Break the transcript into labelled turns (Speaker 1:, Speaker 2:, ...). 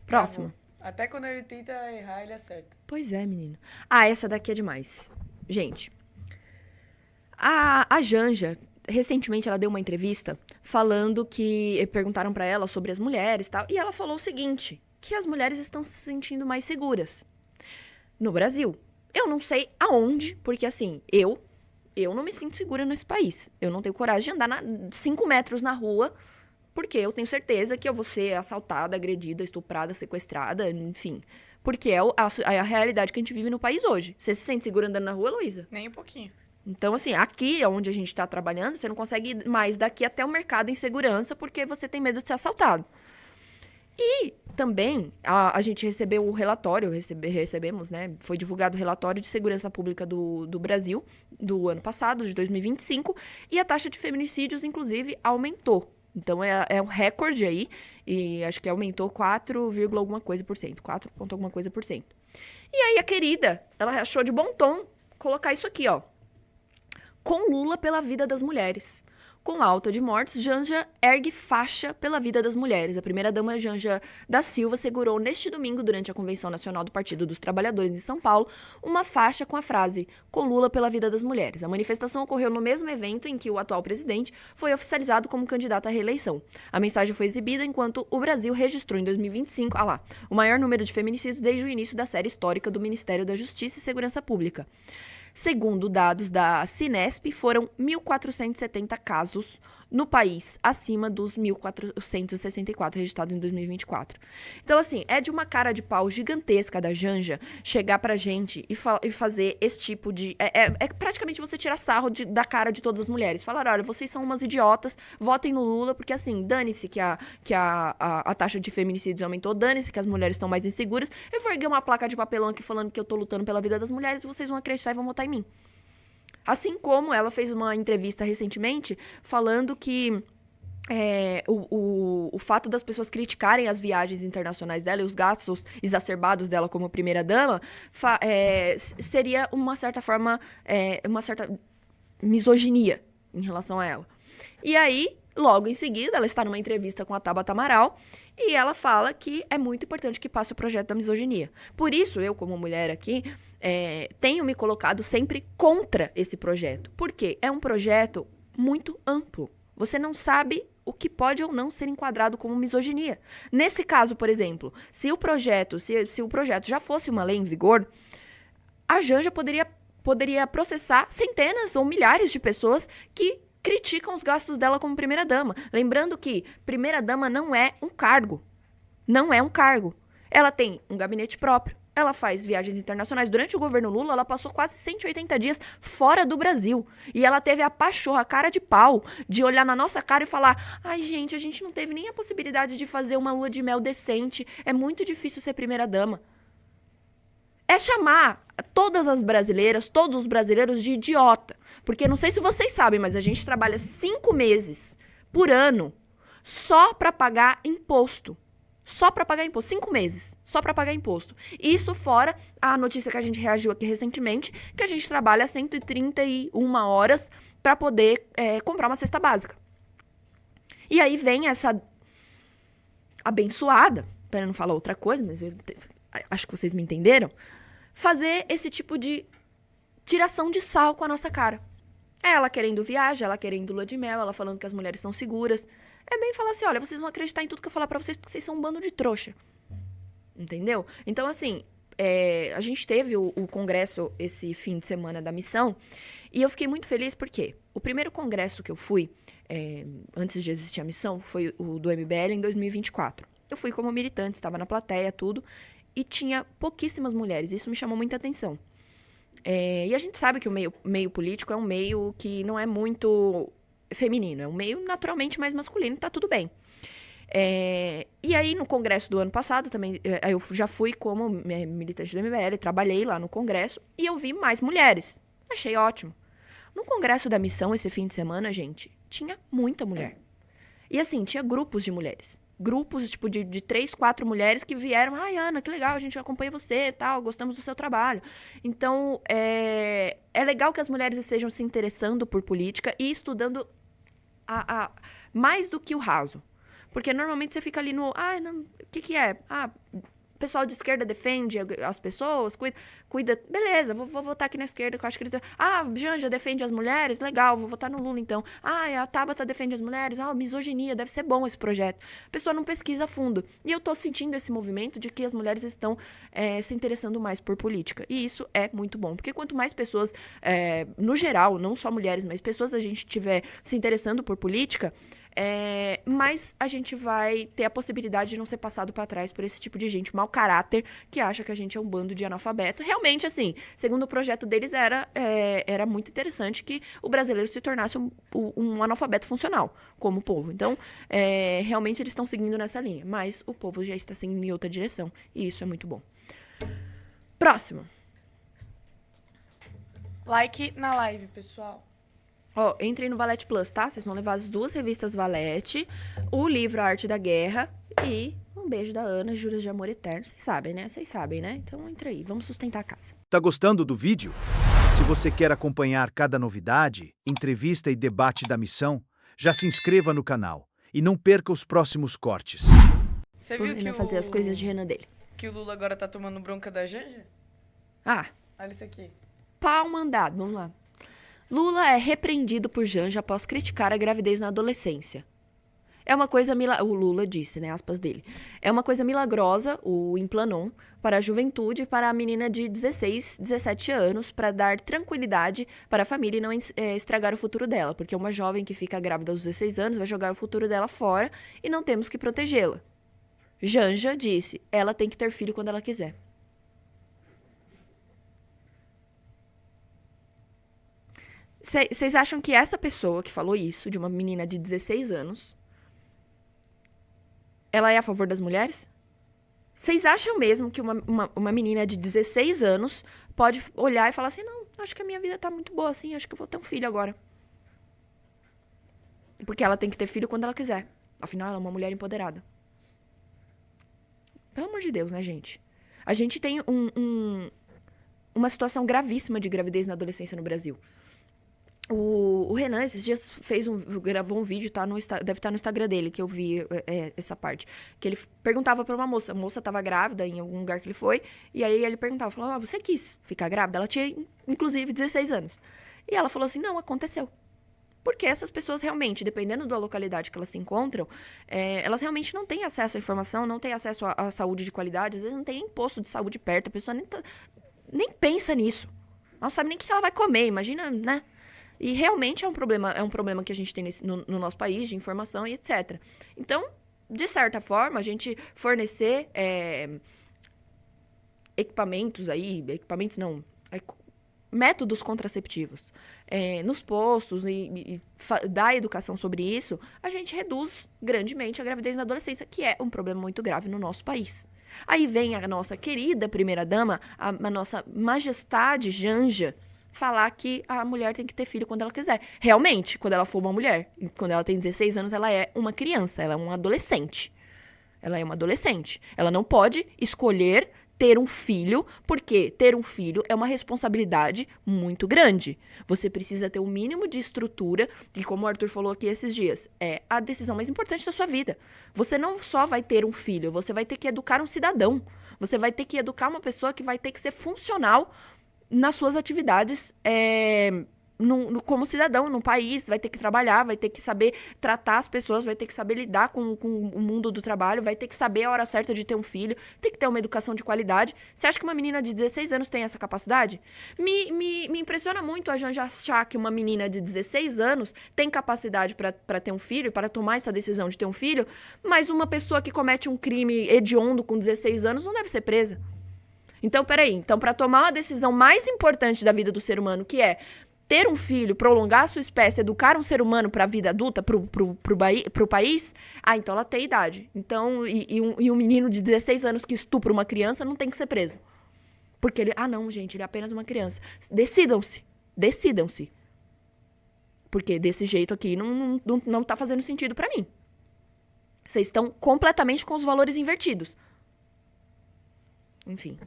Speaker 1: Próximo.
Speaker 2: Até quando ele tenta errar, ele acerta.
Speaker 1: Pois é, menino. Ah, essa daqui é demais. Gente, a Janja, recentemente, ela deu uma entrevista falando que perguntaram pra ela sobre as mulheres e tal, e ela falou o seguinte, que as mulheres estão se sentindo mais seguras no Brasil. Eu não sei aonde, porque assim, eu não me sinto segura nesse país. Eu não tenho coragem de andar 5 metros na rua, porque eu tenho certeza que eu vou ser assaltada, agredida, estuprada, sequestrada, enfim. Porque é a realidade que a gente vive no país hoje. Você se sente segura andando na rua, Luísa?
Speaker 2: Nem um pouquinho.
Speaker 1: Então, assim, aqui onde a gente tá trabalhando, você não consegue ir mais daqui até o mercado em segurança, porque você tem medo de ser assaltado. E também a gente recebeu o relatório, recebemos, né? Foi divulgado o relatório de segurança pública do Brasil, do ano passado, de 2025, e a taxa de feminicídios, inclusive, aumentou. Então, é um recorde aí, e acho que aumentou 4, alguma coisa por cento, 4 ponto alguma coisa por cento. E aí, a querida, ela achou de bom tom colocar isso aqui, ó. Com Lula pela vida das mulheres. Com alta de mortes, Janja ergue faixa pela vida das mulheres. A primeira-dama Janja da Silva segurou neste domingo, durante a Convenção Nacional do Partido dos Trabalhadores em São Paulo, uma faixa com a frase "Com Lula pela vida das mulheres". A manifestação ocorreu no mesmo evento em que o atual presidente foi oficializado como candidato à reeleição. A mensagem foi exibida enquanto o Brasil registrou em 2025, o maior número de feminicídios desde o início da série histórica do Ministério da Justiça e Segurança Pública. Segundo dados da Cinesp, foram 1.470 casos no país, acima dos 1.464 registrados em 2024. Então, assim, é de uma cara de pau gigantesca da Janja chegar pra gente e fazer esse tipo de... É praticamente você tirar sarro da cara de todas as mulheres. Falar, olha, vocês são umas idiotas, votem no Lula, porque, assim, dane-se que a taxa de feminicídios aumentou, dane-se que as mulheres estão mais inseguras. Eu vou erguer uma placa de papelão aqui falando que eu tô lutando pela vida das mulheres e vocês vão acreditar e vão votar em mim. Assim como ela fez uma entrevista recentemente falando que o fato das pessoas criticarem as viagens internacionais dela e os gastos exacerbados dela como primeira-dama seria uma certa forma, uma certa misoginia em relação a ela. E aí, logo em seguida, ela está numa entrevista com a Tabata Amaral e ela fala que é muito importante que passe o projeto da misoginia. Por isso, eu, como mulher aqui, tenho me colocado sempre contra esse projeto. Por quê? É um projeto muito amplo. Você não sabe o que pode ou não ser enquadrado como misoginia. Nesse caso, por exemplo, se o projeto já fosse uma lei em vigor, a Janja poderia processar centenas ou milhares de pessoas que criticam os gastos dela como primeira-dama. Lembrando que primeira-dama não é um cargo. Não é um cargo. Ela tem um gabinete próprio. Ela faz viagens internacionais. Durante o governo Lula, ela passou quase 180 dias fora do Brasil. E ela teve a pachorra, a cara de pau, de olhar na nossa cara e falar: ai, gente, a gente não teve nem a possibilidade de fazer uma lua de mel decente. É muito difícil ser primeira-dama. É chamar todas as brasileiras, todos os brasileiros de idiota. Porque não sei se vocês sabem, mas a gente trabalha 5 meses por ano só para pagar imposto. Só para pagar imposto. 5 meses. Só para pagar imposto. Isso fora a notícia que a gente reagiu aqui recentemente, que a gente trabalha 131 horas para poder comprar uma cesta básica. E aí vem essa abençoada, para não falar outra coisa, mas eu acho que vocês me entenderam, fazer esse tipo de tiração de sal com a nossa cara. Ela querendo viagem, ela querendo lua de mel, ela falando que as mulheres são seguras. É bem falar assim, olha, vocês vão acreditar em tudo que eu falar pra vocês porque vocês são um bando de trouxa. Entendeu? Então, assim, a gente teve o congresso esse fim de semana da missão e eu fiquei muito feliz porque o primeiro congresso que eu fui, antes de existir a missão, foi o do MBL em 2024. Eu fui como militante, estava na plateia, tudo, e tinha pouquíssimas mulheres. Isso me chamou muita atenção. E a gente sabe que o meio político é um meio que não é muito feminino, é um meio naturalmente mais masculino, tá tudo bem. E aí, no congresso do ano passado, também, eu já fui como militante do MBL, trabalhei lá no congresso, e eu vi mais mulheres. Achei ótimo. No congresso da missão, esse fim de semana, gente, tinha muita mulher. E assim, tinha grupos de mulheres. Grupos, tipo, de 3, 4 mulheres que vieram. Ai, Ana, que legal, a gente acompanha você e tal, gostamos do seu trabalho. Então, é legal que as mulheres estejam se interessando por política e estudando mais do que o raso. Porque normalmente você fica ali no... Ah, não, o que é? Ah, o pessoal de esquerda defende as pessoas, cuida. Beleza, vou votar aqui na esquerda, que eu acho que eles... Ah, Janja defende as mulheres? Legal, vou votar no Lula, então. Ah, a Tabata defende as mulheres? Ah, misoginia, deve ser bom esse projeto. A pessoa não pesquisa a fundo. E eu tô sentindo esse movimento de que as mulheres estão se interessando mais por política. E isso é muito bom. Porque quanto mais pessoas, no geral, não só mulheres, mas pessoas a gente tiver se interessando por política... mas a gente vai ter a possibilidade de não ser passado para trás por esse tipo de gente mau caráter que acha que a gente é um bando de analfabeto. Realmente, assim, segundo o projeto deles, era muito interessante que o brasileiro se tornasse um analfabeto funcional, como povo. Então, realmente eles estão seguindo nessa linha, mas o povo já está seguindo em outra direção, e isso é muito bom. Próximo.
Speaker 2: Like na live, pessoal.
Speaker 1: Ó, entrem no Valete Plus, tá? Vocês vão levar as 2 revistas Valete, o livro A Arte da Guerra e um beijo da Ana, Juras de Amor Eterno. Vocês sabem, né? Vocês sabem, né? Então entra aí, vamos sustentar a casa.
Speaker 3: Tá gostando do vídeo? Se você quer acompanhar cada novidade, entrevista e debate da missão, já se inscreva no canal e não perca os próximos cortes.
Speaker 2: Você
Speaker 1: Por
Speaker 2: viu que
Speaker 1: fazer as coisas de Renan dele.
Speaker 2: que o Lula agora tá tomando bronca da Janja?
Speaker 1: Ah,
Speaker 2: Olha isso aqui.
Speaker 1: pau mandado, vamos lá. Lula é repreendido por Janja após criticar a gravidez na adolescência. É uma coisa o Lula disse, né, aspas dele. É uma coisa milagrosa, o Implanon, para a juventude e para a menina de 16, 17 anos, para dar tranquilidade para a família e não estragar o futuro dela, porque uma jovem que fica grávida aos 16 anos vai jogar o futuro dela fora e não temos que protegê-la. Janja disse, ela tem que ter filho quando ela quiser. Vocês acham que essa pessoa que falou isso, de uma menina de 16 anos, ela é a favor das mulheres? Vocês acham mesmo que uma menina de 16 anos pode olhar e falar assim, não, acho que a minha vida tá muito boa assim, acho que eu vou ter um filho agora. Porque ela tem que ter filho quando ela quiser. Afinal, ela é uma mulher empoderada. Pelo amor de Deus, né, gente? A gente tem uma situação gravíssima de gravidez na adolescência no Brasil. O Renan, esses dias, gravou um vídeo, deve estar no Instagram dele, que eu vi essa parte. Que ele perguntava pra uma moça. A moça estava grávida em algum lugar que ele foi. E aí ele perguntava, falava, você quis ficar grávida? Ela tinha, inclusive, 16 anos. E ela falou assim, não, aconteceu. Porque essas pessoas realmente, dependendo da localidade que elas se encontram, elas realmente não têm acesso à informação, não têm acesso à saúde de qualidade. Às vezes não tem nem posto de saúde perto. A pessoa nem pensa nisso. Ela não sabe nem o que ela vai comer, imagina, né? E realmente é um problema que a gente tem no nosso país, de informação e etc. Então, de certa forma, a gente fornecer métodos contraceptivos nos postos e dar educação sobre isso, a gente reduz grandemente a gravidez na adolescência, que é um problema muito grave no nosso país. Aí vem a nossa querida primeira-dama, a nossa majestade Janja, falar que a mulher tem que ter filho quando ela quiser. Realmente, quando ela for uma mulher, quando ela tem 16 anos, ela é uma criança, ela é uma adolescente. Ela é uma adolescente. Ela não pode escolher ter um filho, porque ter um filho é uma responsabilidade muito grande. Você precisa ter o mínimo de estrutura, e como o Arthur falou aqui esses dias, é a decisão mais importante da sua vida. Você não só vai ter um filho, você vai ter que educar um cidadão. Você vai ter que educar uma pessoa que vai ter que ser funcional nas suas atividades como cidadão no país, vai ter que trabalhar, vai ter que saber tratar as pessoas, vai ter que saber lidar com o mundo do trabalho, vai ter que saber a hora certa de ter um filho, tem que ter uma educação de qualidade. Você acha que uma menina de 16 anos tem essa capacidade? Me impressiona muito a Janja achar que uma menina de 16 anos tem capacidade para ter um filho, para tomar essa decisão de ter um filho, mas uma pessoa que comete um crime hediondo com 16 anos não deve ser presa. Então, peraí. Então, para tomar uma decisão mais importante da vida do ser humano, que é ter um filho, prolongar a sua espécie, educar um ser humano para a vida adulta, pro país, então ela tem idade. Então, um menino de 16 anos que estupra uma criança não tem que ser preso. Porque ele... não, gente, ele é apenas uma criança. Decidam-se. Decidam-se. Porque desse jeito aqui não tá fazendo sentido para mim. Vocês estão completamente com os valores invertidos. Enfim...